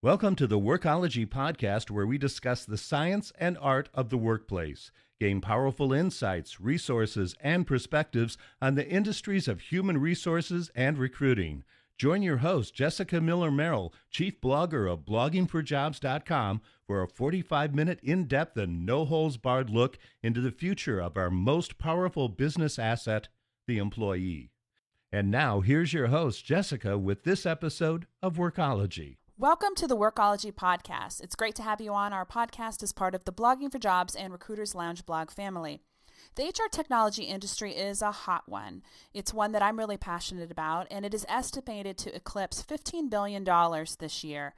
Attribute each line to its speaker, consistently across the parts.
Speaker 1: Welcome to the Workology podcast, where we discuss the science and art of the workplace, gain powerful insights, resources, and perspectives on the industries of human resources and recruiting. Join your host, Jessica Miller-Merrill, chief blogger of bloggingforjobs.com, for a 45-minute in-depth and no-holds-barred look into the future of our most powerful business asset, the employee. And now, here's your host, Jessica, with this episode of Workology.
Speaker 2: Welcome to the Workology podcast. It's great to have you on our podcast as part of the Blogging for Jobs and Recruiters Lounge blog family. The HR technology industry is a hot one. It's one that I'm really passionate about, and it is estimated to eclipse $15 billion this year.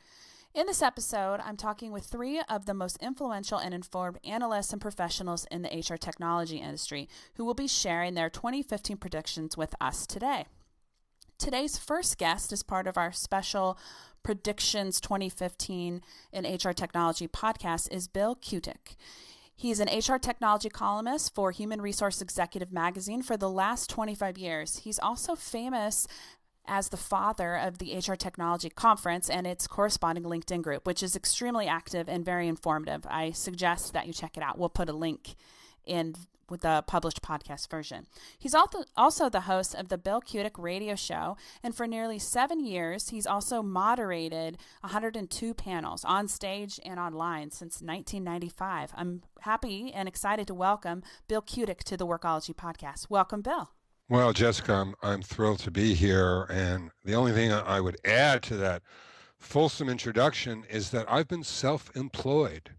Speaker 2: In this episode, I'm talking with three of the most influential and informed analysts and professionals in the HR technology industry who will be sharing their 2015 predictions with us today. Today's first guest is part of our special Predictions 2015 in HR Technology podcast is Bill Kutik. He's an HR technology columnist for Human Resource Executive magazine for the last 25 years. He's also famous as the father of the HR Technology Conference and its corresponding LinkedIn group, which is extremely active and very informative. I suggest that you check it out. We'll put a link in with the published podcast version. He's also the host of the Bill Kutik radio show, and for nearly 7 years, he's also moderated 102 panels on stage and online since 1995. I'm happy and excited to welcome Bill Kutik to the Workology podcast. Welcome, Bill.
Speaker 3: Well, Jessica, I'm thrilled to be here, and the only thing I would add to that fulsome introduction is that I've been self-employed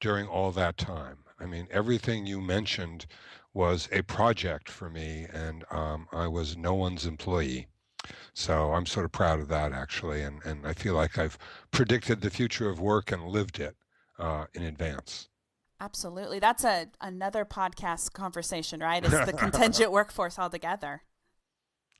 Speaker 3: during all that time. I mean, everything you mentioned was a project for me, and I was no one's employee. So I'm sort of proud of that, actually, and I feel like I've predicted the future of work and lived it in advance.
Speaker 2: Absolutely. That's another podcast conversation, right? It's the contingent workforce altogether.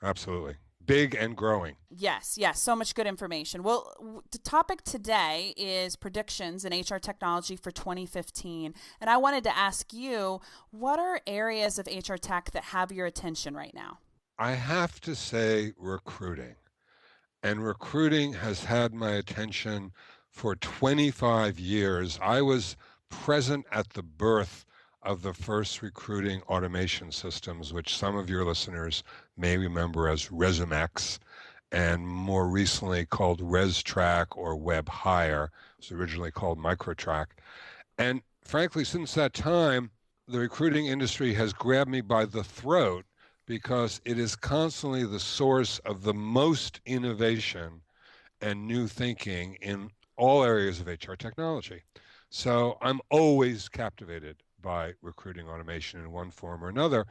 Speaker 3: Absolutely. Big and growing.
Speaker 2: Yes. So much good information. Well, the topic today is predictions in HR technology for 2015. And I wanted to ask you, what are areas of HR tech that have your attention right now?
Speaker 3: I have to say recruiting. And recruiting has had my attention for 25 years. I was present at the birth of the first recruiting automation systems, which some of your listeners may remember as ResumeX, and more recently called ResTrack or WebHire. It was originally called MicroTrack. And frankly, since that time, the recruiting industry has grabbed me by the throat because it is constantly the source of the most innovation and new thinking in all areas of HR technology. So I'm always captivated by recruiting automation in one form or another.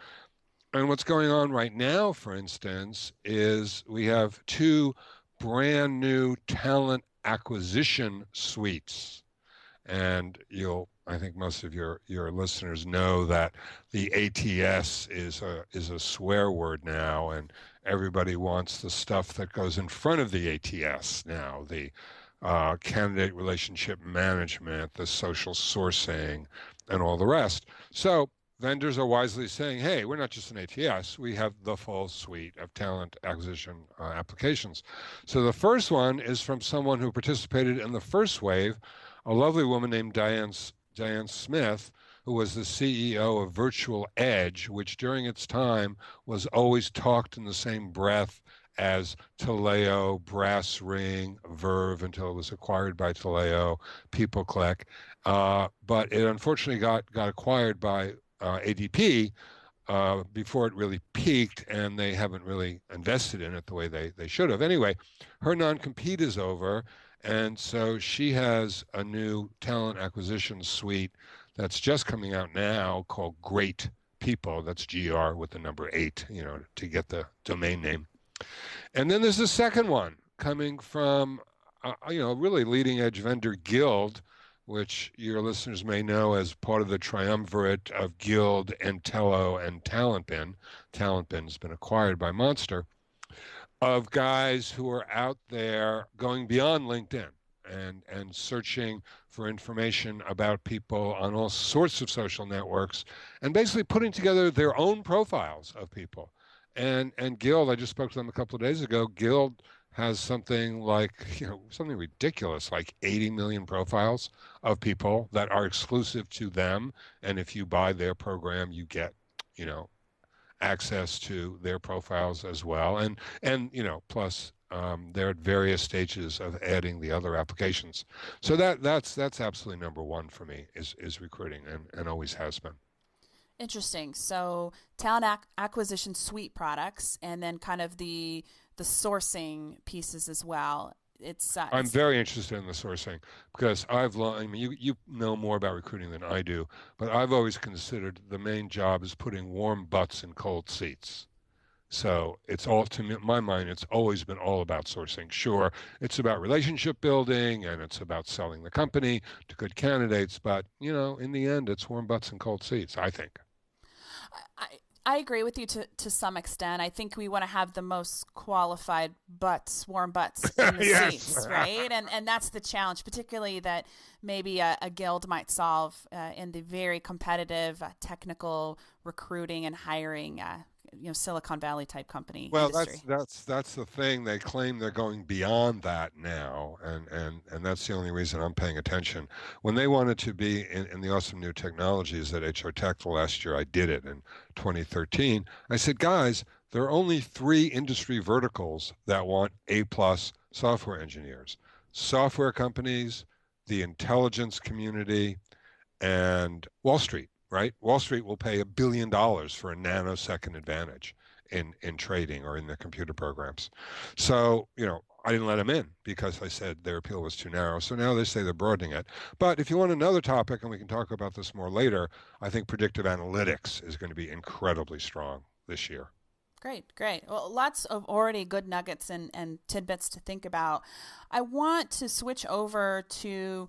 Speaker 3: And what's going on right now, for instance, is we have two brand new talent acquisition suites. And I think most of your listeners know that the ATS is a swear word now, and everybody wants the stuff that goes in front of the ATS now, the candidate relationship management, the social sourcing, and all the rest. So vendors are wisely saying, hey, we're not just an ATS, we have the full suite of talent acquisition applications. So the first one is from someone who participated in the first wave, a lovely woman named Diane Smith, who was the CEO of Virtual Edge, which during its time was always talked in the same breath as Taleo, Brass Ring, Verve, until it was acquired by Taleo, PeopleClick. But it unfortunately got acquired by ADP before it really peaked, and they haven't really invested in it the way they should have. Anyway, her non-compete is over, and so she has a new talent acquisition suite that's just coming out now called Great People. That's GR with the number 8, to get the domain name. And then there's the second one coming from, really leading edge vendor Guild, which your listeners may know as part of the triumvirate of Guild, Entello, and TalentBin. TalentBin's been acquired by Monster, of guys who are out there going beyond LinkedIn and searching for information about people on all sorts of social networks and basically putting together their own profiles of people. And Guild, I just spoke to them a couple of days ago, Guild has something like, something ridiculous, like 80 million profiles of people that are exclusive to them. And if you buy their program, you get, you know, access to their profiles as well. And plus they're at various stages of adding the other applications. So that's absolutely number one for me is recruiting and always has been.
Speaker 2: Interesting. So acquisition suite products, and then kind of the sourcing pieces as well.
Speaker 3: I'm
Speaker 2: It's
Speaker 3: very interested in the sourcing because I mean, you know more about recruiting than I do, but I've always considered the main job is putting warm butts in cold seats. So it's all, to me, my mind, it's always been all about sourcing. Sure, it's about relationship building and it's about selling the company to good candidates, but in the end, it's warm butts and cold seats, I think.
Speaker 2: I, I agree with you to some extent. I think we want to have the most qualified butts, warm butts in the
Speaker 3: Yes.
Speaker 2: seats, right? And that's the challenge, particularly that maybe a guild might solve in the very competitive technical recruiting and hiring, Silicon Valley type company
Speaker 3: Well, that's
Speaker 2: industry.
Speaker 3: that's that's the thing. They claim they're going beyond that now, and that's the only reason I'm paying attention. When they wanted to be in the awesome new technologies at HR Tech the last year, I did it in 2013. I said, guys, there are only three industry verticals that want A+ software engineers: software companies, the intelligence community, and Wall Street, right? Wall Street will pay $1 billion for a nanosecond advantage in trading or in their computer programs. So, I didn't let them in because I said their appeal was too narrow. So now they say they're broadening it. But if you want another topic, and we can talk about this more later, I think predictive analytics is going to be incredibly strong this year.
Speaker 2: Great, great. Well, lots of already good nuggets and tidbits to think about. I want to switch over to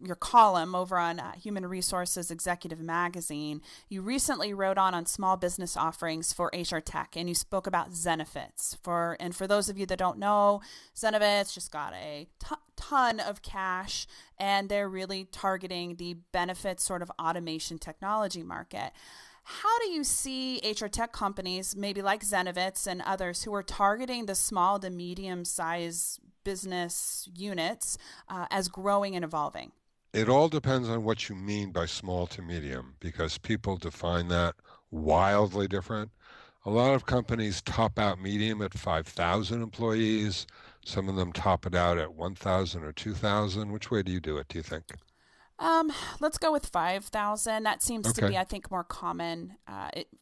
Speaker 2: your column over on Human Resources Executive Magazine. You recently wrote on small business offerings for HR Tech, and you spoke about Zenefits. For those of you that don't know, Zenefits just got a ton of cash, and they're really targeting the benefits sort of automation technology market. How do you see HR tech companies, maybe like Zenovitz and others, who are targeting the small to medium size business units as growing and evolving?
Speaker 3: It all depends on what you mean by small to medium because people define that wildly different. A lot of companies top out medium at 5,000 employees. Some of them top it out at 1,000 or 2,000. Which way do you do it, do you think?
Speaker 2: Um, let's go with 5,000. That seems to be,
Speaker 3: Okay.
Speaker 2: I think, more common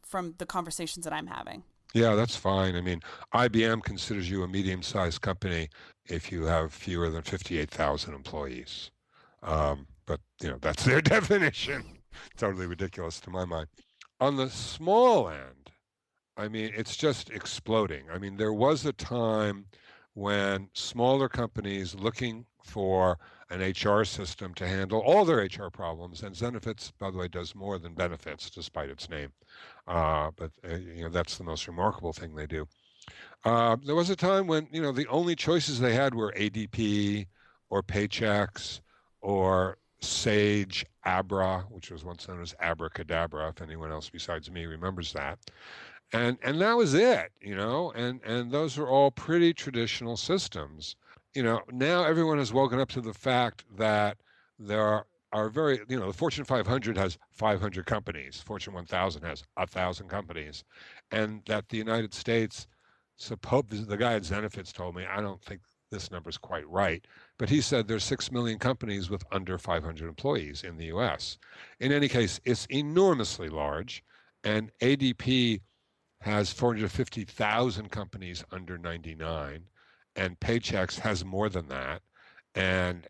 Speaker 2: from the conversations that I'm having.
Speaker 3: Yeah, that's fine. I mean, IBM considers you a medium-sized company if you have fewer than 58,000 employees. But, that's their definition. Totally ridiculous to my mind. On the small end, I mean, it's just exploding. I mean, there was a time when smaller companies looking for an HR system to handle all their HR problems, and Zenefits, by the way, does more than benefits, despite its name. But that's the most remarkable thing they do. There was a time when the only choices they had were ADP or Paychex or Sage Abra, which was once known as Abracadabra, if anyone else besides me remembers that. And that was it, and those are all pretty traditional systems. Now everyone has woken up to the fact that there are very, the Fortune 500 has 500 companies, Fortune 1000 has 1,000 companies, and that the United States, the guy at Zenefits told me, I don't think this number is quite right, but he said there's 6 million companies with under 500 employees in the US. In any case, it's enormously large, and ADP has 450,000 companies under 99, and Paychex has more than that, and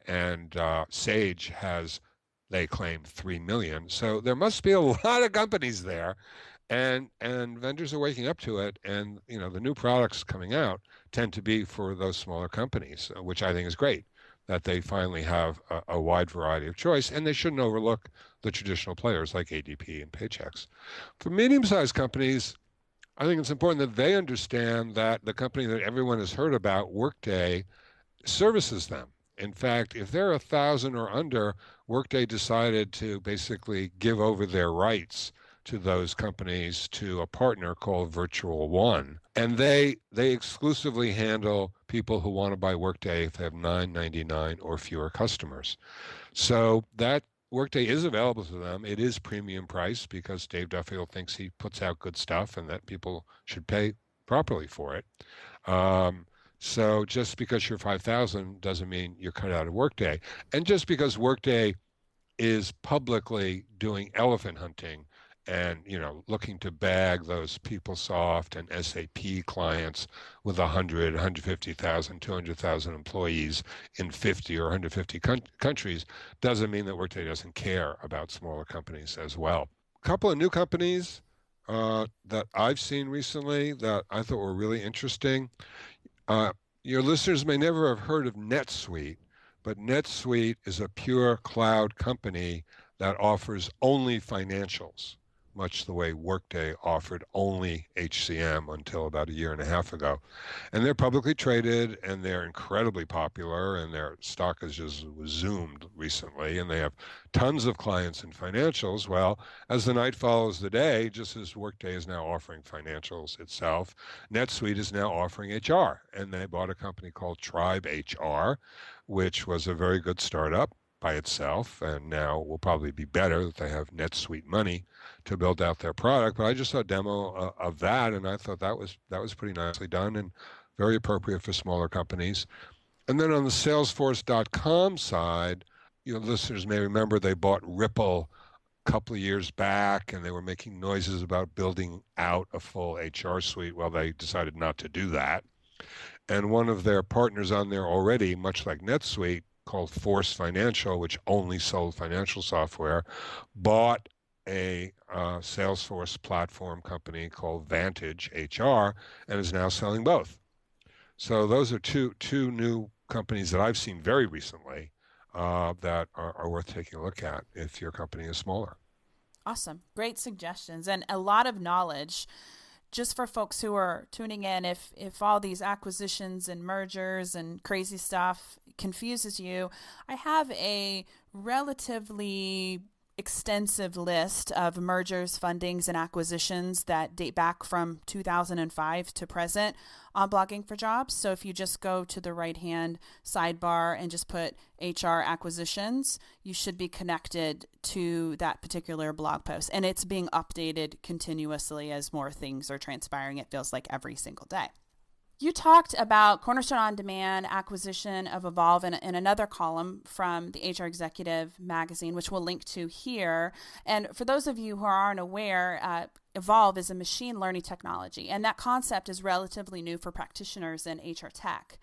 Speaker 3: Sage has, they claim, 3 million. So there must be a lot of companies there, and vendors are waking up to it, and the new products coming out tend to be for those smaller companies, which I think is great. That they finally have a wide variety of choice, and they shouldn't overlook the traditional players like ADP and Paychex. For medium-sized companies, I think it's important that they understand that the company that everyone has heard about, Workday, services them. In fact, if they're 1,000 or under, Workday decided to basically give over their rights to those companies to a partner called Virtual One, and they exclusively handle people who want to buy Workday if they have 999 or fewer customers. So that Workday is available to them. It is premium price because Dave Duffield thinks he puts out good stuff and that people should pay properly for it. So just because you're 5,000 doesn't mean you're cut out of Workday. And just because Workday is publicly doing elephant hunting and looking to bag those PeopleSoft and SAP clients with 100, 150,000, 200,000 employees in 50 or 150 countries doesn't mean that Workday doesn't care about smaller companies as well. A couple of new companies that I've seen recently that I thought were really interesting. Your listeners may never have heard of NetSuite, but NetSuite is a pure cloud company that offers only financials, much the way Workday offered only HCM until about a year and a half ago. And they're publicly traded, and they're incredibly popular, and their stock has just zoomed recently, and they have tons of clients in financials. Well, as the night follows the day, just as Workday is now offering financials itself, NetSuite is now offering HR, and they bought a company called Tribe HR, which was a very good startup by itself, and now will probably be better that they have NetSuite money to build out their product. But I just saw a demo of that, and I thought that was pretty nicely done and very appropriate for smaller companies. And then on the Salesforce.com side, listeners may remember they bought Ripple a couple of years back, and they were making noises about building out a full HR suite. Well, they decided not to do that. And one of their partners on there already, much like NetSuite, called Force Financial, which only sold financial software, bought a Salesforce platform company called Vantage HR and is now selling both. So those are two new companies that I've seen very recently that are worth taking a look at if your company is smaller.
Speaker 2: Awesome. Great suggestions and a lot of knowledge. Just for folks who are tuning in, if all these acquisitions and mergers and crazy stuff confuses you, I have a relatively extensive list of mergers, fundings, and acquisitions that date back from 2005 to present on Blogging for Jobs. So if you just go to the right-hand sidebar and just put HR acquisitions, you should be connected to that particular blog post. And it's being updated continuously as more things are transpiring. It feels like every single day. You talked about Cornerstone On Demand acquisition of Evolve in another column from the HR Executive magazine, which we'll link to here. And for those of you who aren't aware, Evolve is a machine learning technology, and that concept is relatively new for practitioners in HR tech.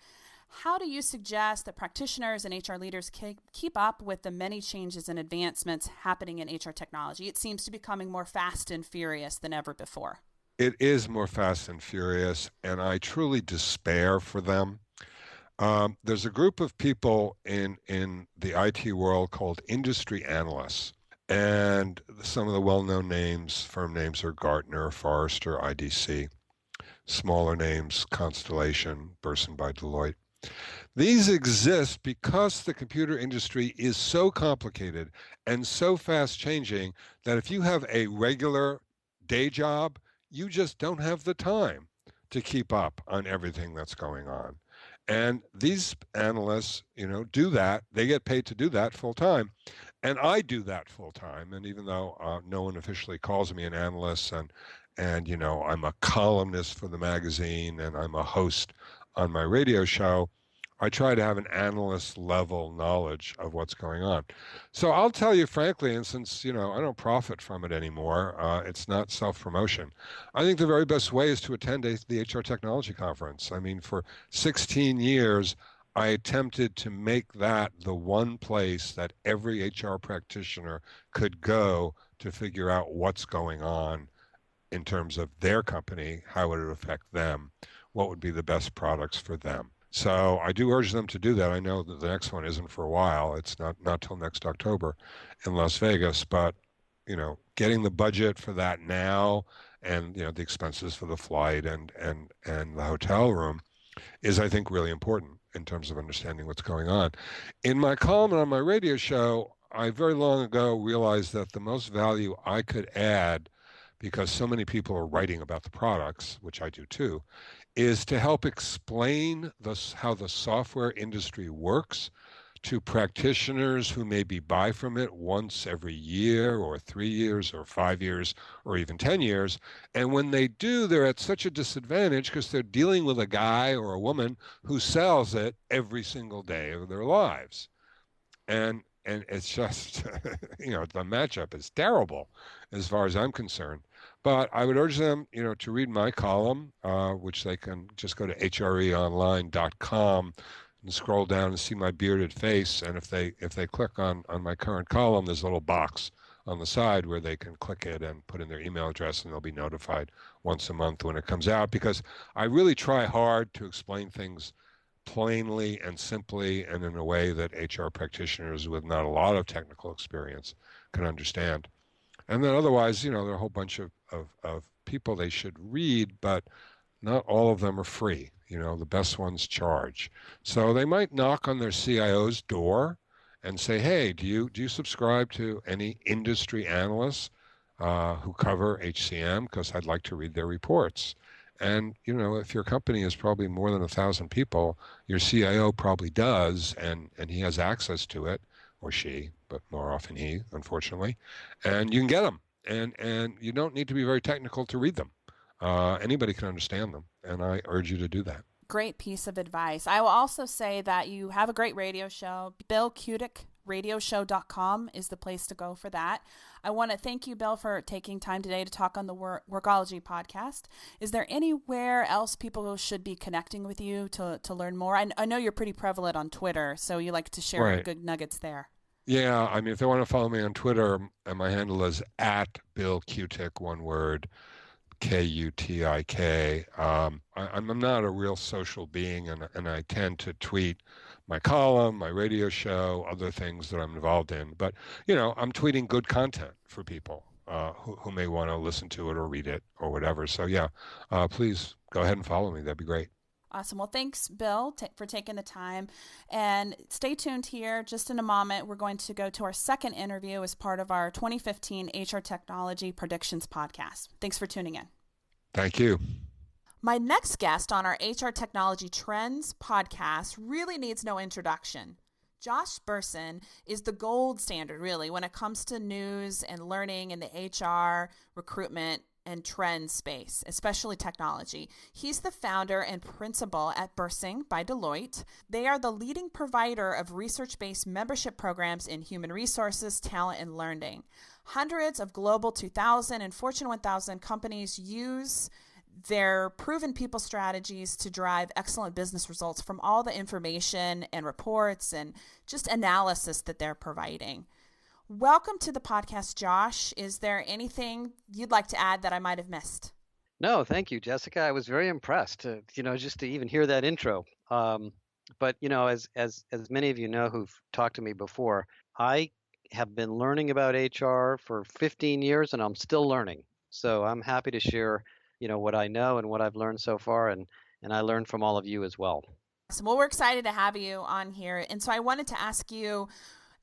Speaker 2: How do you suggest that practitioners and HR leaders keep up with the many changes and advancements happening in HR technology? It seems to be becoming more fast and furious than ever before.
Speaker 3: It is more fast and furious, and I truly despair for them. There's a group of people in the IT world called industry analysts, and some of the well-known firm names are Gartner, Forrester, IDC. Smaller names, Constellation, Bersin by Deloitte. These exist because the computer industry is so complicated and so fast changing that if you have a regular day job, you just don't have the time to keep up on everything that's going on. And these analysts, do that. They get paid to do that full time. And I do that full time. And even though no one officially calls me an analyst and I'm a columnist for the magazine and I'm a host on my radio show, I try to have an analyst level knowledge of what's going on. So I'll tell you frankly, and since I don't profit from it anymore, it's not self-promotion. I think the very best way is to attend the HR Technology Conference. I mean, for 16 years, I attempted to make that the one place that every HR practitioner could go to figure out what's going on in terms of their company, how would it affect them, what would be the best products for them. So I do urge them to do that. I know that the next one isn't for a while. It's not till next October in Las Vegas. But, getting the budget for that now and, the expenses for the flight and the hotel room is, I think, really important in terms of understanding what's going on. In my column and on my radio show, I very long ago realized that the most value I could add because so many people are writing about the products, which I do too, is to help explain how the software industry works to practitioners who maybe buy from it once every year or 3 years or 5 years or even 10 years. And when they do, they're at such a disadvantage because they're dealing with a guy or a woman who sells it every single day of their lives. And it's just, the matchup is terrible as far as I'm concerned. But I would urge them, to read my column, which they can just go to hreonline.com and scroll down and see my bearded face. And if they click on my current column, there's a little box on the side where they can click it and put in their email address, and they'll be notified once a month when it comes out, because I really try hard to explain things plainly and simply and in a way that HR practitioners with not a lot of technical experience can understand. And then otherwise, there are a whole bunch of people they should read, but not all of them are free. The best ones charge. So they might knock on their CIO's door and say, hey, do you subscribe to any industry analysts who cover HCM? Because I'd like to read their reports. And, if your company is probably more than 1,000 people, your CIO probably does, and he has access to it, or she, but more often he, unfortunately. And you can get them. And you don't need to be very technical to read them. Anybody can understand them, and I urge you to do that.
Speaker 2: Great piece of advice. I will also say that you have a great radio show. Bill Kutik, radioshow.com is the place to go for that. I want to thank you, Bill, for taking time today to talk on the Workology podcast. Is there anywhere else people should be connecting with you to learn more? I know you're pretty prevalent on Twitter, so you like to share good nuggets there.
Speaker 3: Yeah, I mean, if they want to follow me on Twitter, my handle is @BillKutik, one word, Kutik. I'm not a real social being, and I tend to tweet my column, my radio show, other things that I'm involved in. But, I'm tweeting good content for people who may want to listen to it or read it or whatever. So, yeah, please go ahead and follow me. That'd be great.
Speaker 2: Awesome. Well, thanks, Bill, for taking the time. And stay tuned here. Just in a moment, we're going to go to our second interview as part of our 2015 HR Technology Predictions podcast. Thanks for tuning in.
Speaker 3: Thank you.
Speaker 2: My next guest on our HR Technology Trends podcast really needs no introduction. Josh Bersin is the gold standard, really, when it comes to news and learning in the HR, recruitment, and trend space, especially technology. He's the founder and principal at Bersin by Deloitte. They are the leading provider of research-based membership programs in human resources, talent, and learning. Hundreds of Global 2000 and Fortune 1000 companies use their proven people strategies to drive excellent business results from all the information and reports and just analysis that they're providing. Welcome to the podcast, Josh. Is there anything you'd like to add that I might have missed?
Speaker 4: No, thank you, Jessica. I was very impressed, just to even hear that intro. But as many of you know who've talked to me before, I have been learning about HR for 15 years, and I'm still learning. So I'm happy to share, what I know and what I've learned so far, and I learned from all of you as well.
Speaker 2: Awesome. Well, we're excited to have you on here. And so I wanted to ask you,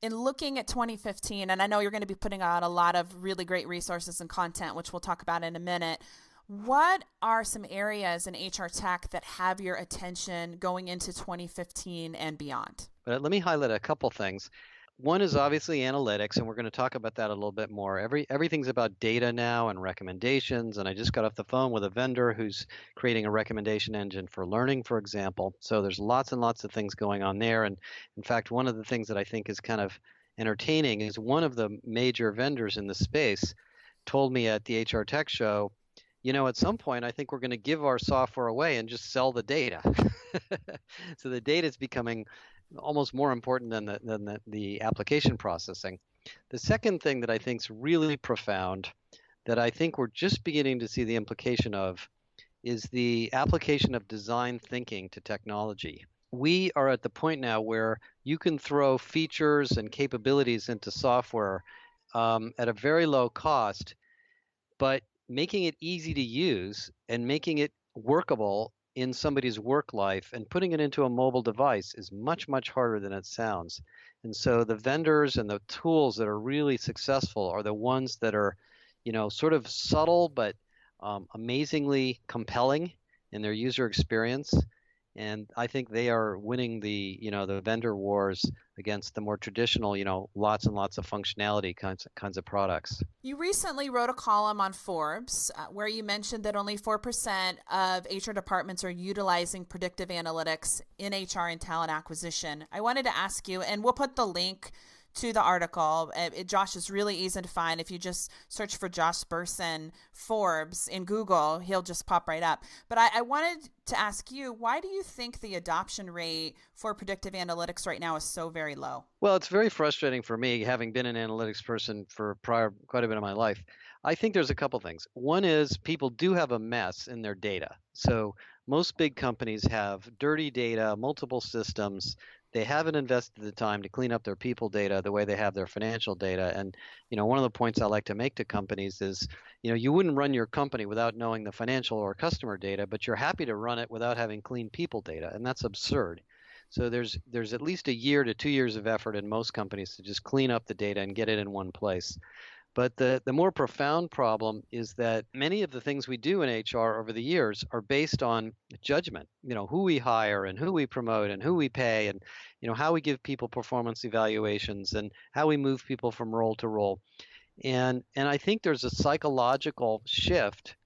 Speaker 2: in looking at 2015, and I know you're going to be putting out a lot of really great resources and content, which we'll talk about in a minute, what are some areas in HR tech that have your attention going into 2015 and beyond?
Speaker 4: But let me highlight a couple things. One is obviously analytics, and we're going to talk about that a little bit more. Everything's about data now and recommendations, and I just got off the phone with a vendor who's creating a recommendation engine for learning, for example. So there's lots and lots of things going on there. And in fact, one of the things that I think is kind of entertaining is one of the major vendors in the space told me at the HR Tech Show, at some point, I think we're going to give our software away and just sell the data. So the data is becoming almost more important than the application processing. The second thing that I think is really profound, that I think we're just beginning to see the implication of, is the application of design thinking to technology. We are at the point now where you can throw features and capabilities into software at a very low cost, but making it easy to use and making it workable in somebody's work life and putting it into a mobile device is much, much harder than it sounds. And so the vendors and the tools that are really successful are the ones that are, sort of subtle but amazingly compelling in their user experience. And I think they are winning the vendor wars against the more traditional, lots and lots of functionality kinds of products.
Speaker 2: You recently wrote a column on Forbes where you mentioned that only 4% of HR departments are utilizing predictive analytics in HR and talent acquisition. I wanted to ask you, and we'll put the link to the article. Josh is really easy to find. If you just search for Josh Bersin Forbes in Google, he'll just pop right up. But I wanted to ask you, why do you think the adoption rate for predictive analytics right now is so very low?
Speaker 4: Well, it's very frustrating for me, having been an analytics person for quite a bit of my life. I think there's a couple things. One is people do have a mess in their data. So most big companies have dirty data, multiple systems. They haven't invested the time to clean up their people data the way they have their financial data. And, one of the points I like to make to companies is, you wouldn't run your company without knowing the financial or customer data, but you're happy to run it without having clean people data. And that's absurd. So there's at least a year to 2 years of effort in most companies to just clean up the data and get it in one place. But the more profound problem is that many of the things we do in HR over the years are based on judgment, who we hire and who we promote and who we pay and, how we give people performance evaluations and how we move people from role to role. And I think there's a psychological shift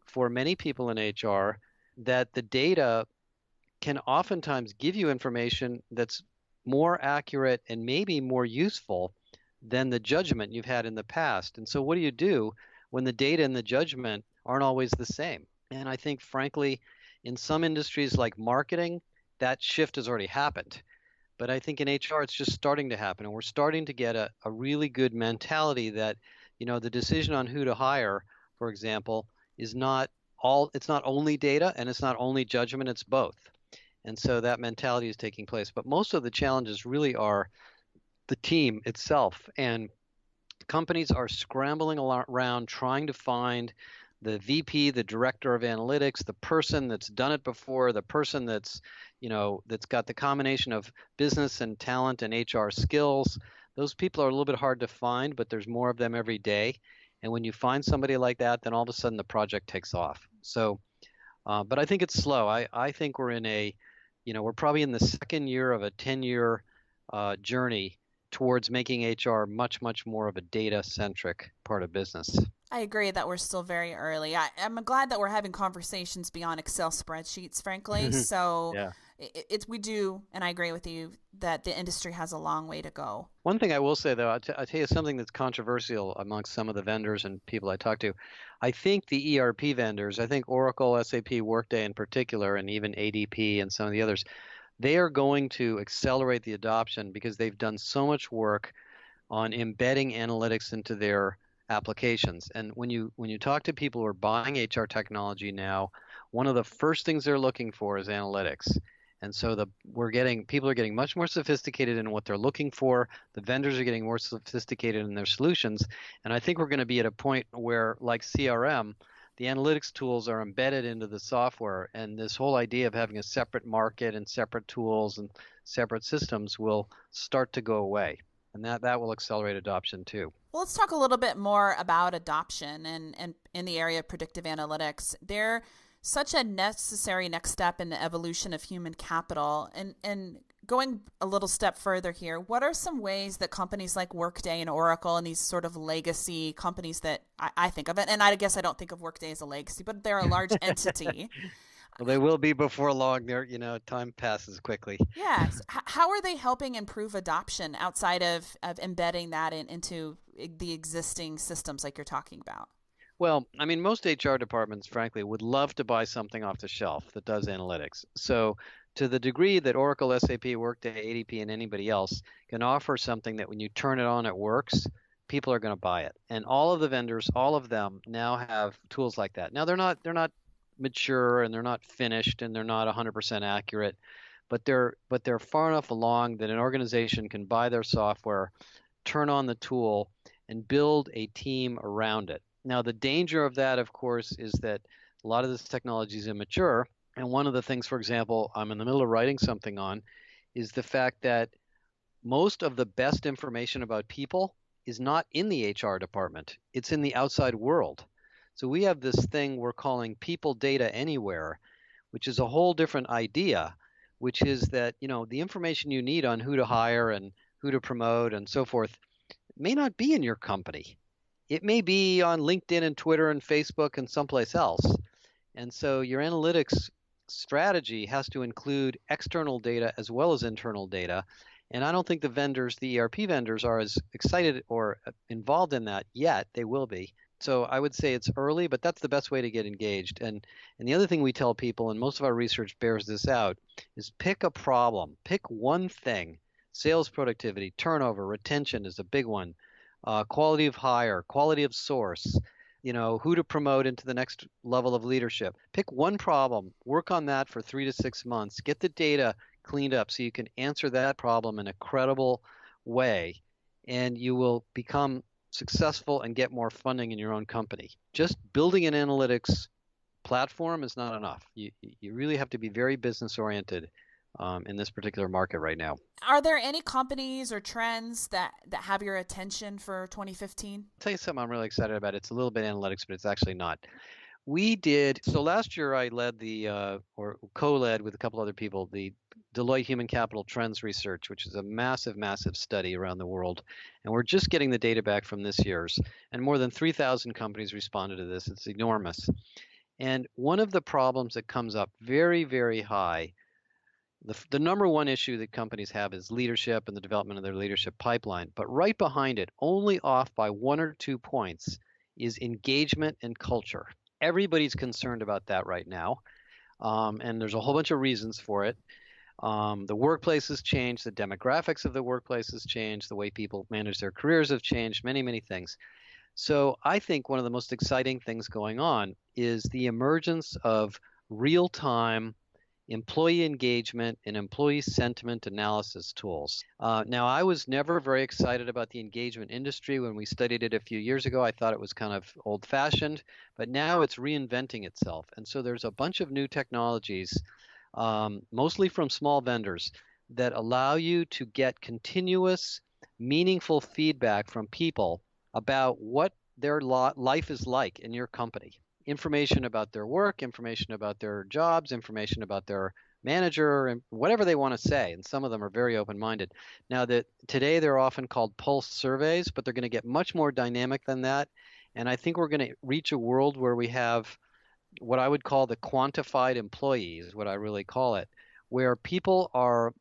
Speaker 4: for many people in HR that the data can oftentimes give you information that's more accurate and maybe more useful than the judgment you've had in the past. And so what do you do when the data and the judgment aren't always the same? And I think, frankly, in some industries like marketing, that shift has already happened. But I think in HR, it's just starting to happen. And we're starting to get a really good mentality that, the decision on who to hire, for example, it's not only data and it's not only judgment, it's both. And so that mentality is taking place. But most of the challenges really are the team itself. And companies are scrambling around trying to find the VP, the director of analytics, the person that's done it before, the person that's got the combination of business and talent and HR skills. Those people are a little bit hard to find, but there's more of them every day. And when you find somebody like that, then all of a sudden the project takes off. So, but I think it's slow. I think we're we're probably in the second year of a 10-year journey towards making HR much, much more of a data-centric part of business.
Speaker 2: I agree that we're still very early. I'm glad that we're having conversations beyond Excel spreadsheets, frankly. So
Speaker 4: yeah.
Speaker 2: We do, and I agree with you, that the industry has a long way to go.
Speaker 4: One thing I will say, though, I'll tell you something that's controversial amongst some of the vendors and people I talk to. I think the ERP vendors, I think Oracle, SAP, Workday in particular, and even ADP and some of the others, they are going to accelerate the adoption because they've done so much work on embedding analytics into their applications. And when you talk to people who are buying HR technology now, one of the first things they're looking for is analytics. And so people are getting much more sophisticated in what they're looking for. The vendors are getting more sophisticated in their solutions. And I think we're going to be at a point where, like CRM, the analytics tools are embedded into the software, and this whole idea of having a separate market and separate tools and separate systems will start to go away. And that will accelerate adoption too.
Speaker 2: Well, let's talk a little bit more about adoption and in the area of predictive analytics. They're such a necessary next step in the evolution of human capital. And going a little step further here, what are some ways that companies like Workday and Oracle and these sort of legacy companies that I think of it, and I guess I don't think of Workday as a legacy, but they're a large entity.
Speaker 4: Well, they will be before long. Time passes quickly.
Speaker 2: Yes. How are they helping improve adoption outside of embedding that into the existing systems like you're talking about?
Speaker 4: Well, I mean, most HR departments, frankly, would love to buy something off the shelf that does analytics. So to the degree that Oracle, SAP, Workday, ADP, and anybody else can offer something that when you turn it on, it works, people are going to buy it. And all of the vendors, all of them now have tools like that. Now, they're not mature and they're not finished and they're not 100% accurate, but they're far enough along that an organization can buy their software, turn on the tool, and build a team around it. Now, the danger of that, of course, is that a lot of this technology is immature. And one of the things, for example, I'm in the middle of writing something on, is the fact that most of the best information about people is not in the HR department. It's in the outside world. So we have this thing we're calling people data anywhere, which is a whole different idea, which is that, the information you need on who to hire and who to promote and so forth may not be in your company. It may be on LinkedIn and Twitter and Facebook and someplace else. And so your analytics strategy has to include external data as well as internal data. And I don't think the ERP vendors are as excited or involved in that yet. They will be. So I would say it's early, but that's the best way to get engaged. And the other thing we tell people, and most of our research bears this out, is pick a problem. Pick one thing. Sales productivity, turnover, retention is a big one. Quality of hire, quality of source, who to promote into the next level of leadership. Pick one problem, work on that for 3 to 6 months, get the data cleaned up so you can answer that problem in a credible way, and you will become successful and get more funding in your own company. Just building an analytics platform is not enough. You really have to be very business oriented in this particular market right now.
Speaker 2: Are there any companies or trends that have your attention for 2015?
Speaker 4: I'll tell you something I'm really excited about. It's a little bit analytics, but it's actually not. So last year I led or co-led with a couple other people, the Deloitte Human Capital Trends Research, which is a massive, massive study around the world. And we're just getting the data back from this year's. And more than 3,000 companies responded to this. It's enormous. And one of the problems that comes up very, very high, the number one issue that companies have is leadership and the development of their leadership pipeline. But right behind it, only off by 1 or 2 points, is engagement and culture. Everybody's concerned about that right now. And there's a whole bunch of reasons for it. The workplace has changed. The demographics of the workplace has changed. The way people manage their careers have changed. Many, many things. So I think one of the most exciting things going on is the emergence of real-time employee engagement and employee sentiment analysis tools. Now, I was never very excited about the engagement industry when we studied it a few years ago. I thought it was kind of old-fashioned, but now it's reinventing itself. And so there's a bunch of new technologies, mostly from small vendors, that allow you to get continuous, meaningful feedback from people about what their life is like in your company. Information about their work, information about their jobs, information about their manager, and whatever they want to say. And some of them are very open-minded. Now, today they're often called pulse surveys, but they're going to get much more dynamic than that. And I think we're going to reach a world where we have what I would call the quantified employees, what I really call it, where people are,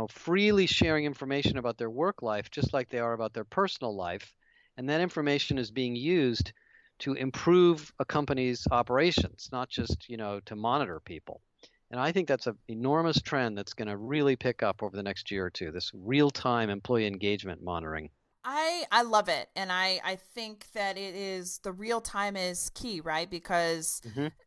Speaker 4: freely sharing information about their work life, just like they are about their personal life. And that information is being used to improve a company's operations, not just, to monitor people. And I think that's an enormous trend that's going to really pick up over the next year or two, this real-time employee engagement monitoring.
Speaker 2: I love it. And I think that the real time is key, right? Because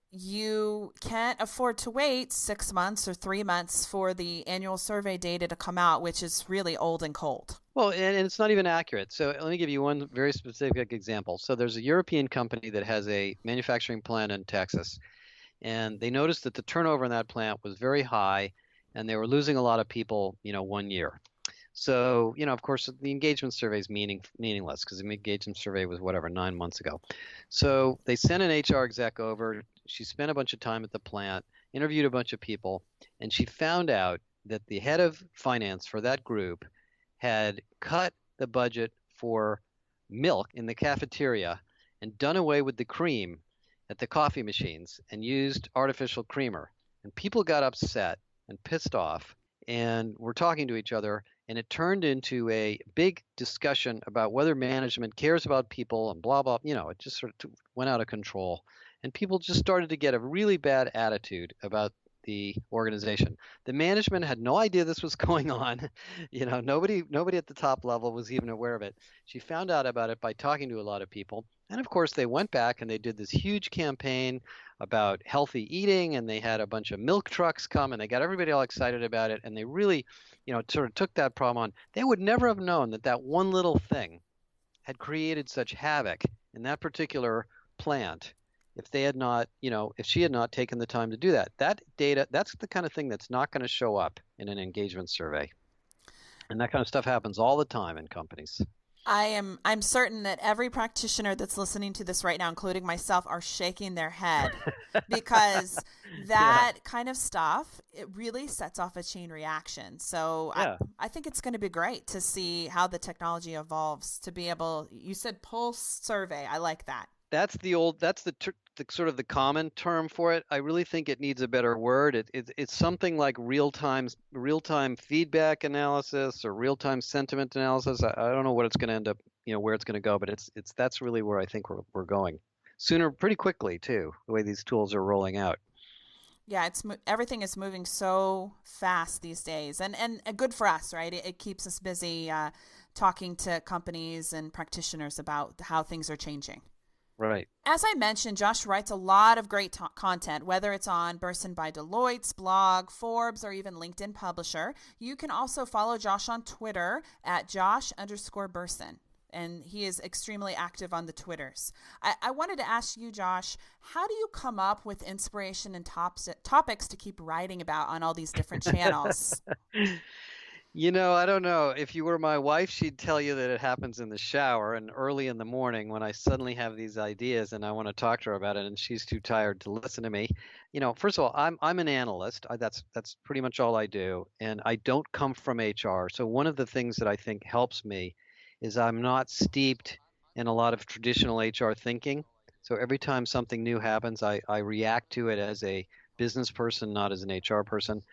Speaker 2: you can't afford to wait 6 months or 3 months for the annual survey data to come out, which is really old and cold.
Speaker 4: Well, and it's not even accurate. So let me give you one very specific example. So there's a European company that has a manufacturing plant in Texas, and they noticed that the turnover in that plant was very high, and they were losing a lot of people, 1 year. So, of course, the engagement survey is meaningless because the engagement survey was 9 months ago. So they sent an HR exec over. She spent a bunch of time at the plant, interviewed a bunch of people, and she found out that the head of finance for that group had cut the budget for milk in the cafeteria and done away with the cream at the coffee machines and used artificial creamer. And people got upset and pissed off and were talking to each other, and it turned into a big discussion about whether management cares about people and blah, blah. It just sort of went out of control. And people just started to get a really bad attitude about the organization. The management had no idea this was going on. Nobody at the top level was even aware of it. She found out about it by talking to a lot of people. And of course, they went back and they did this huge campaign about healthy eating, and they had a bunch of milk trucks come, and they got everybody all excited about it, and they really, sort of took that problem on. They would never have known that one little thing had created such havoc in that particular plant if they had not, if she had not taken the time to do that. That data, that's the kind of thing that's not going to show up in an engagement survey. And that kind of stuff happens all the time in companies.
Speaker 2: I'm certain that every practitioner that's listening to this right now, including myself, are shaking their head because
Speaker 4: Yeah.
Speaker 2: that kind of stuff, it really sets off a chain reaction. So
Speaker 4: Yeah.
Speaker 2: I think it's going to be great to see how the technology evolves to be able, you said pulse survey. I like that.
Speaker 4: That's the sort of the common term for it. I really think it needs a better word. It's something like real-time feedback analysis or real-time sentiment analysis. I don't know what it's going to end up, where it's going to go, but that's really where I think we're going sooner, pretty quickly too, the way these tools are rolling out.
Speaker 2: Yeah, everything is moving so fast these days, and good for us, right? It keeps us busy talking to companies and practitioners about how things are changing.
Speaker 4: Right.
Speaker 2: As I mentioned, Josh writes a lot of great content, whether it's on Bersin by Deloitte's blog, Forbes, or even LinkedIn Publisher. You can also follow Josh on Twitter at Josh_Bersin. And he is extremely active on the Twitters. I wanted to ask you, Josh, how do you come up with inspiration and topics to keep writing about on all these different channels?
Speaker 4: I don't know. If you were my wife, she'd tell you that it happens in the shower and early in the morning when I suddenly have these ideas and I want to talk to her about it, and she's too tired to listen to me. First of all, I'm an analyst. That's pretty much all I do, and I don't come from HR. So one of the things that I think helps me is I'm not steeped in a lot of traditional HR thinking. So every time something new happens, I react to it as a business person, not as an HR person.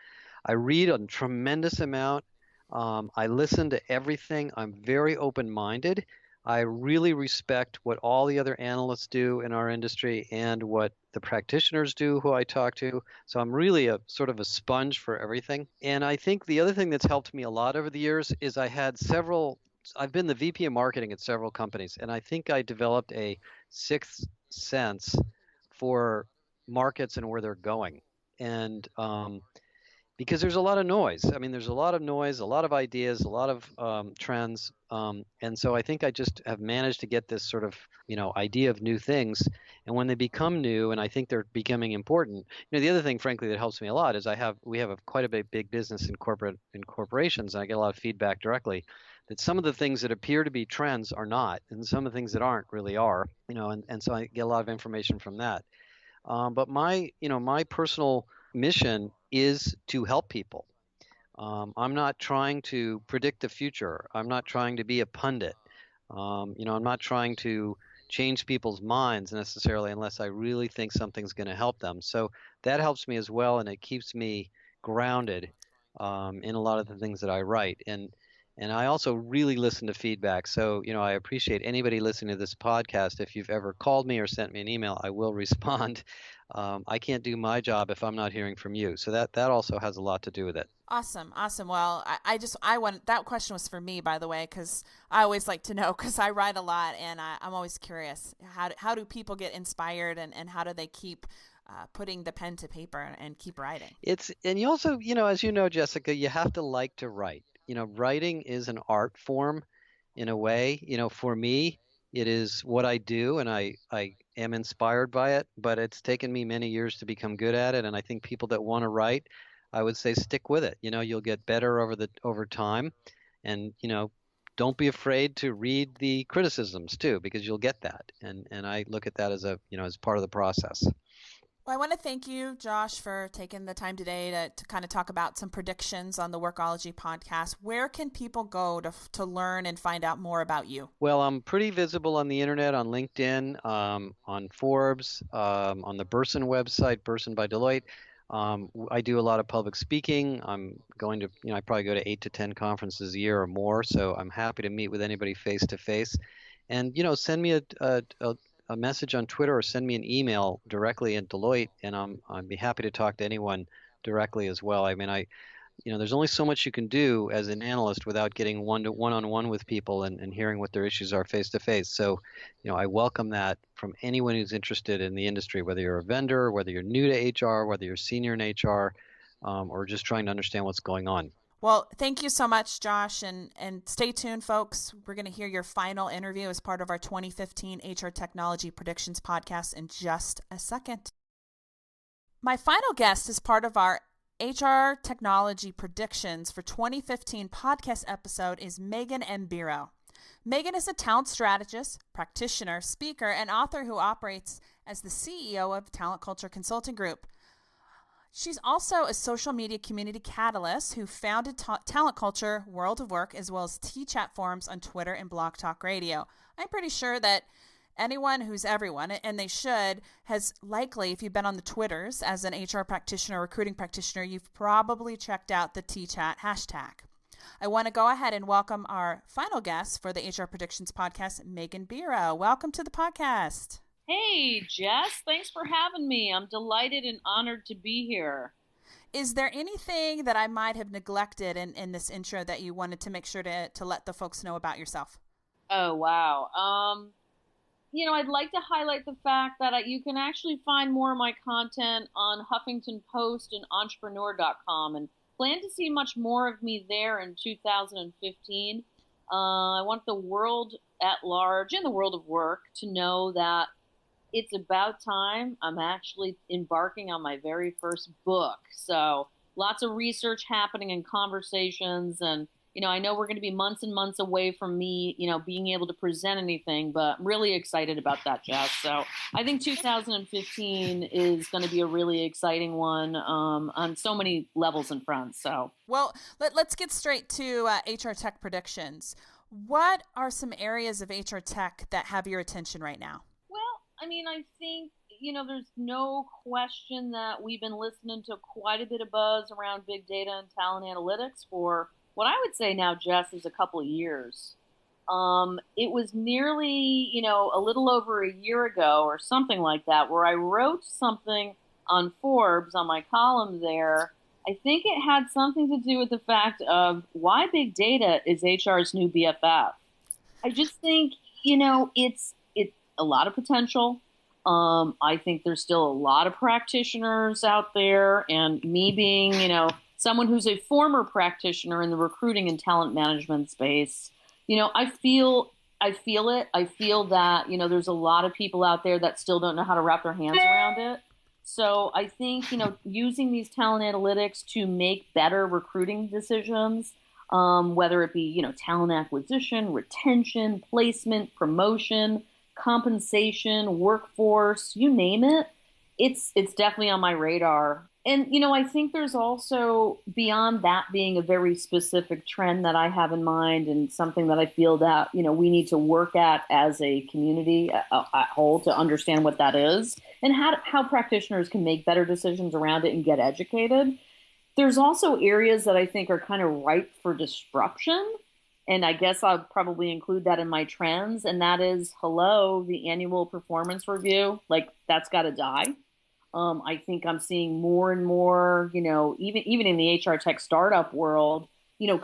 Speaker 4: I read a tremendous amount. I listen to everything. I'm very open-minded. I really respect what all the other analysts do in our industry and what the practitioners do who I talk to. So I'm really a sort of a sponge for everything. And I think the other thing that's helped me a lot over the years is I've been the VP of marketing at several companies, and I think I developed a sixth sense for markets and where they're going. And because there's a lot of noise. I mean, there's a lot of noise, a lot of ideas, a lot of trends, and so I think I just have managed to get this sort of idea of new things. And when they become new, and I think they're becoming important, the other thing, frankly, that helps me a lot is we have quite a big business in corporations, and I get a lot of feedback directly that some of the things that appear to be trends are not, and some of the things that aren't really are. And so I get a lot of information from that. But my personal mission is to help people. I'm not trying to predict the future. I'm not trying to be a pundit. I'm not trying to change people's minds necessarily unless I really think something's going to help them. So that helps me as well, and it keeps me grounded in a lot of the things that I write. And I also really listen to feedback. So, I appreciate anybody listening to this podcast. If you've ever called me or sent me an email, I will respond. I can't do my job if I'm not hearing from you. So that also has a lot to do with it.
Speaker 2: Awesome. Well, I want, that question was for me, by the way, because I always like to know, because I write a lot and I'm always curious. How do people get inspired, and how do they keep putting the pen to paper and keep writing?
Speaker 4: And you also, as you know, Jessica, you have to like to write. Writing is an art form in a way. For me, it is what I do, and I am inspired by it, but it's taken me many years to become good at it. And I think people that want to write, I would say stick with it. You'll get better over time, and don't be afraid to read the criticisms too, because you'll get that. And I look at that as as part of the process.
Speaker 2: Well, I want to thank you, Josh, for taking the time today to kind of talk about some predictions on the Workology podcast. Where can people go to learn and find out more about you?
Speaker 4: Well, I'm pretty visible on the internet, on LinkedIn, on Forbes, on the Bersin website, Bersin by Deloitte. I do a lot of public speaking. I'm going to, I probably go to 8 to 10 conferences a year or more. So I'm happy to meet with anybody face to face. And, send me a message on Twitter or send me an email directly at Deloitte, and I'd be happy to talk to anyone directly as well. I mean, there's only so much you can do as an analyst without getting one-on-one with people and hearing what their issues are face to face. So, I welcome that from anyone who's interested in the industry, whether you're a vendor, whether you're new to HR, whether you're senior in HR, or just trying to understand what's going on.
Speaker 2: Well, thank you so much, Josh, and stay tuned, folks. We're going to hear your final interview as part of our 2015 HR Technology Predictions podcast in just a second. My final guest is part of our HR Technology Predictions for 2015 podcast episode is Meghan and Biro. Meghan is a talent strategist, practitioner, speaker, and author who operates as the CEO of TalentCulture Consulting Group. She's also a social media community catalyst who founded TalentCulture World of Work, as well as T-Chat forums on Twitter and Blog Talk Radio. I'm pretty sure that anyone who's everyone, and they should, has likely, if you've been on the Twitters as an HR practitioner, recruiting practitioner, you've probably checked out the T-Chat hashtag. I want to go ahead and welcome our final guest for the HR Predictions podcast, Meghan Biro. Welcome to the podcast.
Speaker 5: Hey, Jess, thanks for having me. I'm delighted and honored to be here.
Speaker 2: Is there anything that I might have neglected in this intro that you wanted to make sure to let the folks know about yourself?
Speaker 5: Oh, wow. I'd like to highlight the fact that you can actually find more of my content on Huffington Post and entrepreneur.com, and plan to see much more of me there in 2015. I want the world at large and the world of work to know that it's about time. I'm actually embarking on my very first book. So lots of research happening and conversations. And, I know we're going to be months and months away from me, being able to present anything, but I'm really excited about that, Jess. So I think 2015 is going to be a really exciting one on so many levels and fronts. So,
Speaker 2: well, let's get straight to HR tech predictions. What are some areas of HR tech that have your attention right now?
Speaker 5: I think, there's no question that we've been listening to quite a bit of buzz around big data and talent analytics for what I would say now, Jess, is a couple of years. It was nearly, a little over a year ago or something like that, where I wrote something on Forbes on my column there. I think it had something to do with the fact of why big data is HR's new BFF. I just think, it's a lot of potential. I think there's still a lot of practitioners out there, and me being, someone who's a former practitioner in the recruiting and talent management space, I feel it. I feel that, there's a lot of people out there that still don't know how to wrap their hands around it. So I think, using these talent analytics to make better recruiting decisions, whether it be, talent acquisition, retention, placement, promotion, compensation, workforce, you name it, it's definitely on my radar. And, I think there's also, beyond that being a very specific trend that I have in mind and something that I feel that, we need to work at as a community at whole to understand what that is and how practitioners can make better decisions around it and get educated. There's also areas that I think are kind of ripe for disruption. And I guess I'll probably include that in my trends. And that is, the annual performance review. Like, that's got to die. I think I'm seeing more and more, even in the HR tech startup world,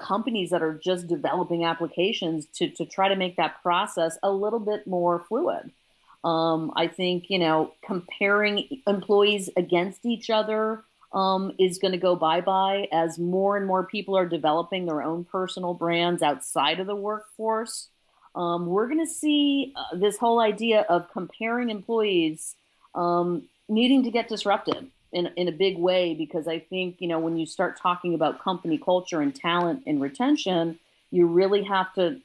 Speaker 5: companies that are just developing applications to try to make that process a little bit more fluid. I think, comparing employees against each other is going to go bye-bye as more and more people are developing their own personal brands outside of the workforce. We're going to see this whole idea of comparing employees needing to get disrupted in a big way, because I think, when you start talking about company culture and talent and retention, you really have to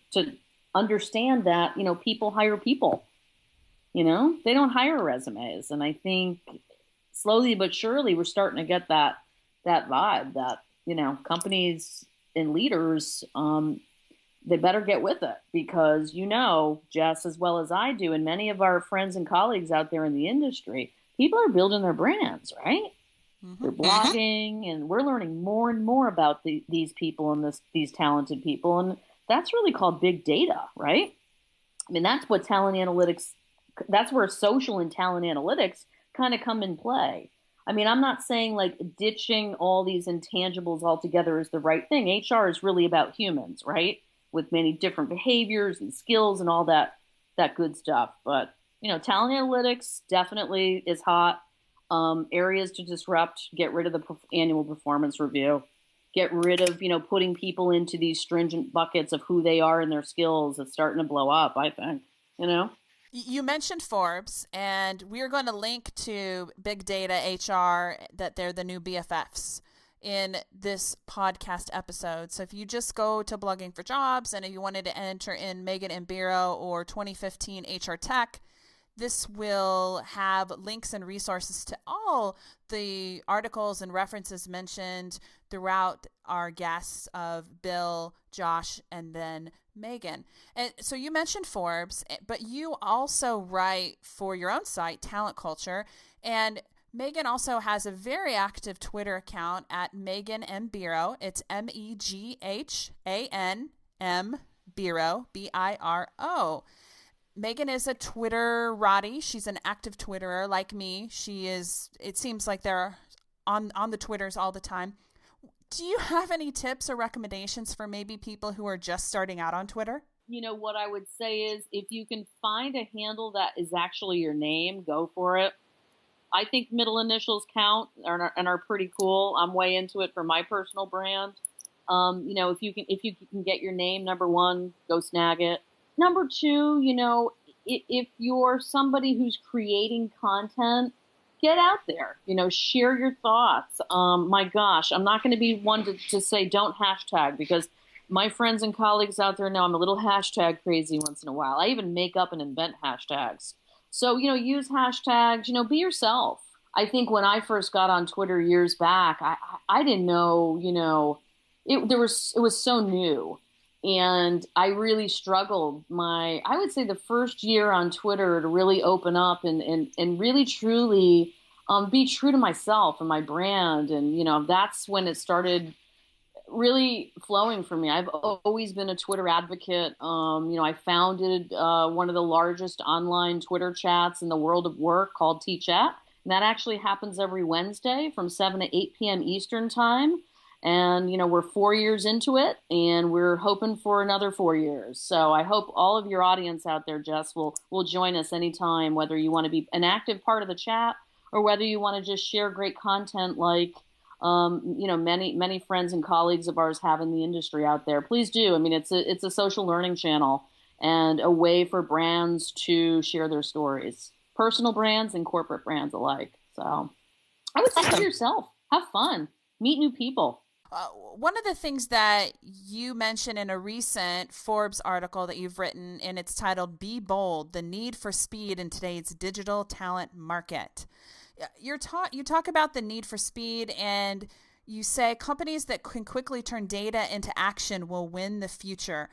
Speaker 5: understand that, people hire people. They don't hire resumes. And I think slowly but surely we're starting to get that vibe that, companies and leaders, they better get with it, because, Jess, as well as I do, and many of our friends and colleagues out there in the industry, people are building their brands, right? Mm-hmm. They're blogging, and we're learning more and more about these people and these talented people. And that's really called big data, right? I mean, that's what talent analytics, that's where social and talent analytics kind of come in play. I mean, I'm not saying like ditching all these intangibles altogether is the right thing. HR is really about humans, right? With many different behaviors and skills and all that good stuff. But, talent analytics definitely is hot. Areas to disrupt, get rid of the annual performance review, get rid of, putting people into these stringent buckets of who they are and their skills. It's starting to blow up, I think,
Speaker 2: You mentioned Forbes, and we are going to link to Big Data HR, that they're the new BFFs in this podcast episode. So if you just go to Blogging for Jobs and if you wanted to enter in Meghan and Biro or 2015 HR Tech, this will have links and resources to all the articles and references mentioned throughout our guests of Bill, Josh, and then Meghan. And so you mentioned Forbes, but you also write for your own site, TalentCulture, and Meghan also has a very active Twitter account at Meghan M. Biro. It's MEGHANM Biro, BIRO. Meghan is a Twitterati. She's an active Twitterer like me. She is, it seems like they're on the Twitters all the time. Do you have any tips or recommendations for maybe people who are just starting out on Twitter?
Speaker 5: You know, what I would say is if you can find a handle that is actually your name, go for it. I think middle initials count and are pretty cool. I'm way into it for my personal brand. You know, if you can get your name, number one, go snag it. Number two, you know, if you're somebody who's creating content, get out there, you know, share your thoughts. My gosh, I'm not going to be one to say don't hashtag, because my friends and colleagues out there know I'm a little hashtag crazy once in a while. I even make up and invent hashtags. So, you know, use hashtags, you know, be yourself. I think when I first got on Twitter years back, I didn't know, you know, it was so new. And I really struggled I would say the first year on Twitter to really open up and really truly be true to myself and my brand. And, you know, that's when it started really flowing for me. I've always been a Twitter advocate. You know, I founded one of the largest online Twitter chats in the world of work called T-Chat. And that actually happens every Wednesday from 7 to 8 p.m. Eastern time. And, you know, we're 4 years into it, and we're hoping for another 4 years. So I hope all of your audience out there, Jess, will join us anytime, whether you want to be an active part of the chat or whether you want to just share great content like, you know, many friends and colleagues of ours have in the industry out there. Please do. I mean, it's a social learning channel and a way for brands to share their stories, personal brands and corporate brands alike. So I would say be yourself, have fun, meet new people.
Speaker 2: One of the things that you mentioned in a recent Forbes article that you've written, and it's titled "Be Bold: The Need for Speed in Today's Digital Talent Market." You talk about the need for speed, and you say companies that can quickly turn data into action will win the future.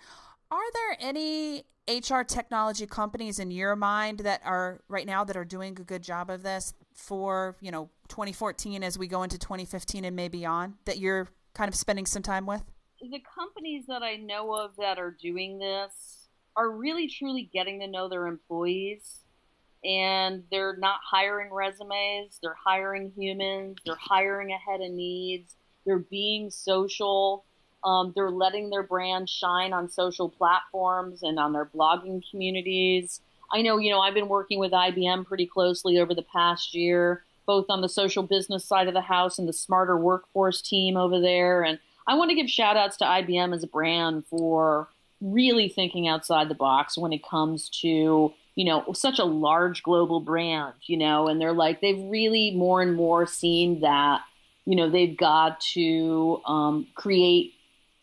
Speaker 2: Are there any HR technology companies in your mind that are right now that are doing a good job of this for, you know, 2014 as we go into 2015 and maybe beyond, that you're kind of spending some time with?
Speaker 5: The companies that I know of that are doing this are really truly getting to know their employees, and they're not hiring resumes, they're hiring humans, they're hiring ahead of needs, they're being social, they're letting their brand shine on social platforms and on their blogging communities. I know, you know, I've been working with IBM pretty closely over the past year, both on the social business side of the house and the smarter workforce team over there. And I want to give shout outs to IBM as a brand for really thinking outside the box when it comes to, you know, such a large global brand, you know, and they've really more and more seen that, you know, they've got to create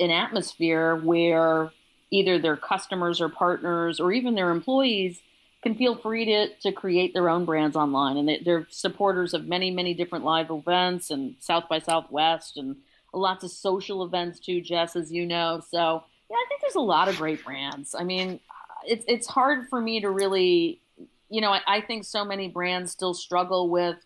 Speaker 5: an atmosphere where either their customers or partners or even their employees can feel free to create their own brands online. And they're supporters of many, many different live events and South by Southwest and lots of social events too, Jess, as you know. So, yeah, I think there's a lot of great brands. I mean, it's hard for me to really, you know, I think so many brands still struggle with,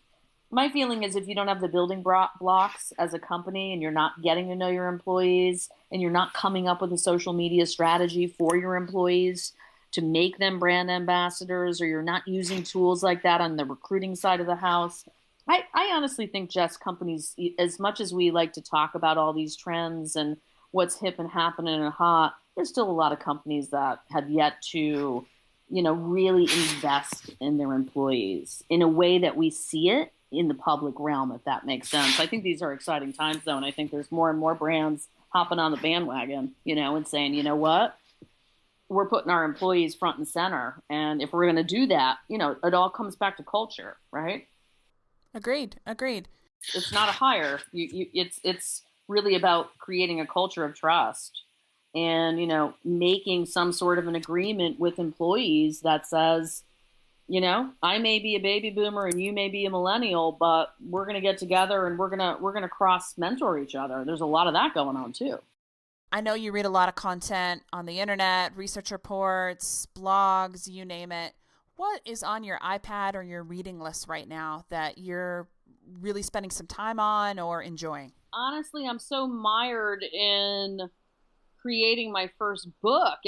Speaker 5: my feeling is if you don't have the building blocks as a company and you're not getting to know your employees and you're not coming up with a social media strategy for your employees to make them brand ambassadors, or you're not using tools like that on the recruiting side of the house, I honestly think, Jess, companies, as much as we like to talk about all these trends and what's hip and happening and hot, there's still a lot of companies that have yet to, you know, really invest in their employees in a way that we see it in the public realm, if that makes sense. I think these are exciting times, though, and I think there's more and more brands hopping on the bandwagon, you know, and saying, you know what, we're putting our employees front and center. And if we're going to do that, you know, it all comes back to culture, right?
Speaker 2: Agreed.
Speaker 5: It's not a hire. It's really about creating a culture of trust and, making some sort of an agreement with employees that says, I may be a baby boomer and you may be a millennial, but we're going to get together and we're going to cross mentor each other. There's a lot of that going on too.
Speaker 2: I know you read a lot of content on the internet, research reports, blogs, you name it. What is on your iPad or your reading list right now that you're really spending some time on or enjoying?
Speaker 5: Honestly, I'm so mired in creating my first book.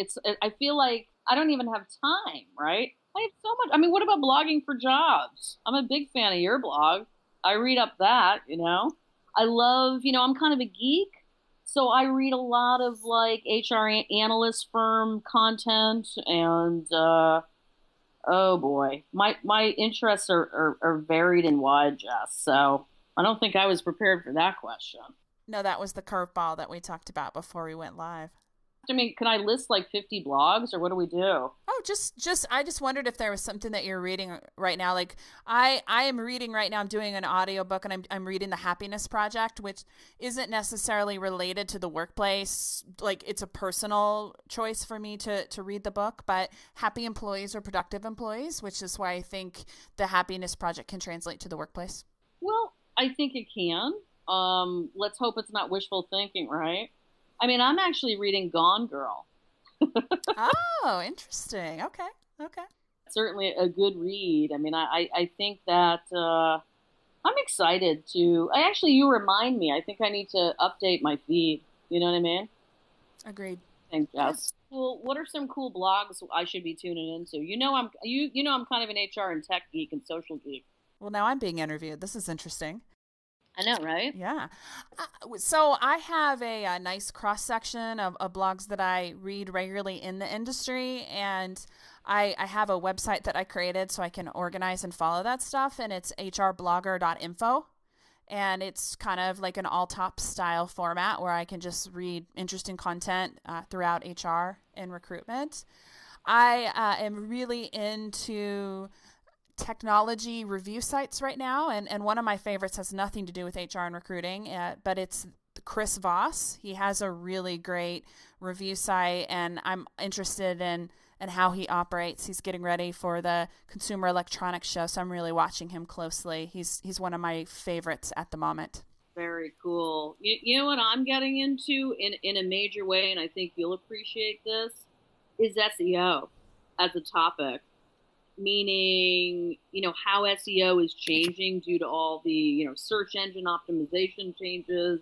Speaker 5: I feel like I don't even have time, right? I have so much. I mean, what about blogging for jobs? I'm a big fan of your blog. I read up that, I love, I'm kind of a geek. So I read a lot of like HR analyst firm content and, oh boy, my interests are varied and wide, Jess. So I don't think I was prepared for that question.
Speaker 2: No, that was the curveball that we talked about before we went live.
Speaker 5: I mean, can I list like 50 blogs or what do we do?
Speaker 2: Oh, I just wondered if there was something that you're reading right now. Like I am reading right now, I'm doing an audiobook and I'm reading The Happiness Project, which isn't necessarily related to the workplace. Like it's a personal choice for me to read the book, but happy employees are productive employees, which is why I think The Happiness Project can translate to the workplace.
Speaker 5: Well, I think it can. Let's hope it's not wishful thinking, right? I mean, I'm actually reading Gone Girl.
Speaker 2: Oh, interesting. Okay.
Speaker 5: Certainly a good read. I mean, I think that I'm excited to. You remind me. I think I need to update my feed. You know what I mean?
Speaker 2: Agreed.
Speaker 5: Thanks, Jess. Well, what are some cool blogs I should be tuning into? I'm kind of an HR and tech geek and social geek.
Speaker 2: Well, now I'm being interviewed. This is interesting.
Speaker 5: I know, right?
Speaker 2: Yeah. So I have a nice cross-section of blogs that I read regularly in the industry, and I have a website that I created so I can organize and follow that stuff, and it's hrblogger.info, and it's kind of like an all-top style format where I can just read interesting content throughout HR and recruitment. I am really into technology review sites right now, and one of my favorites has nothing to do with HR and recruiting, but it's Chris Voss. He has a really great review site, and I'm interested in how he operates. He's getting ready for the Consumer Electronics Show, so I'm really watching him closely. He's one of my favorites at the moment.
Speaker 5: Very cool. You know what I'm getting into in a major way, and I think you'll appreciate this, is SEO as a topic. Meaning, how SEO is changing due to all the, search engine optimization changes,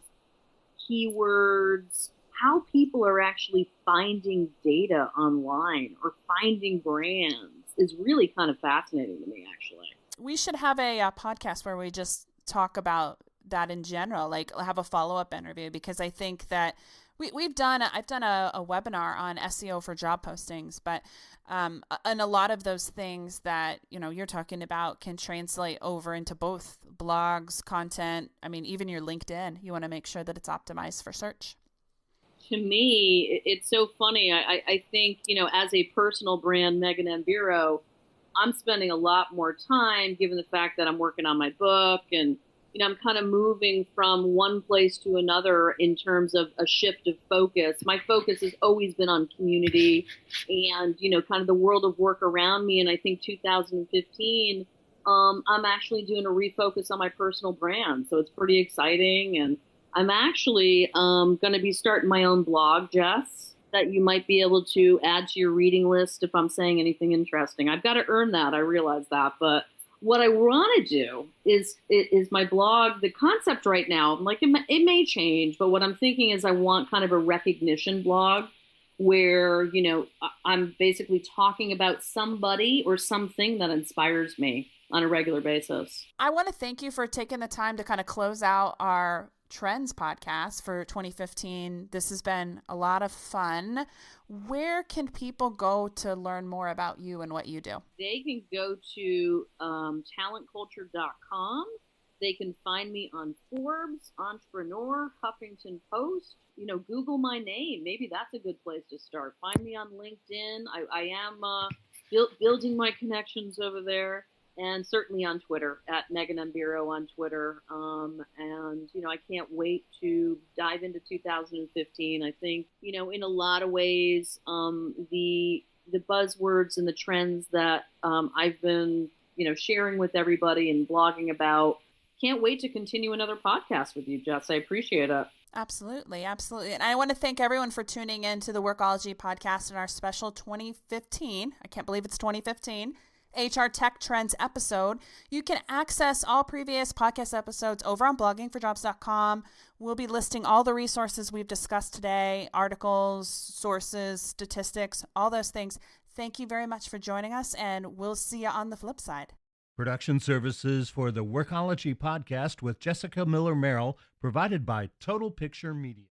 Speaker 5: keywords, how people are actually finding data online or finding brands is really kind of fascinating to me, actually.
Speaker 2: We should have a podcast where we just talk about that in general, like have a follow-up interview, because I think that I've done a webinar on SEO for job postings, but and a lot of those things that you're talking about can translate over into both blogs, content. I mean, even your LinkedIn, you want to make sure that it's optimized for search.
Speaker 5: To me, it's so funny. I think as a personal brand, Meghan and Biro, I'm spending a lot more time, given the fact that I'm working on my book and I'm kind of moving from one place to another in terms of a shift of focus. My focus has always been on community and, kind of the world of work around me. And I think 2015, I'm actually doing a refocus on my personal brand. So it's pretty exciting. And I'm actually going to be starting my own blog, Jess, that you might be able to add to your reading list if I'm saying anything interesting. I've got to earn that. I realize that. But what I want to do is my blog, the concept right now, like it may change, but what I'm thinking is I want kind of a recognition blog where, I'm basically talking about somebody or something that inspires me on a regular basis.
Speaker 2: I want to thank you for taking the time to kind of close out our Trends podcast for 2015. This has been a lot of fun. Where can people go to learn more about you and what you do?
Speaker 5: They can go to TalentCulture.com. They can find me on Forbes, Entrepreneur, Huffington Post. Google my name. Maybe that's a good place to start. Find me on LinkedIn. I am building my connections over there. and certainly on Twitter at Meghan and Biro on Twitter. And I can't wait to dive into 2015. I think in a lot of ways, the buzzwords and the trends that I've been sharing with everybody and blogging about. Can't wait to continue another podcast with you, Jess. I appreciate it.
Speaker 2: Absolutely, absolutely. And I want to thank everyone for tuning in to the Workology podcast in our special 2015. I can't believe it's 2015. HR Tech Trends episode. You can access all previous podcast episodes over on bloggingforjobs.com. We'll be listing all the resources we've discussed today, articles, sources, statistics, all those things. Thank you very much for joining us, and we'll see you on the flip side.
Speaker 1: Production services for the Workology podcast with Jessica Miller Merrill provided by Total Picture Media.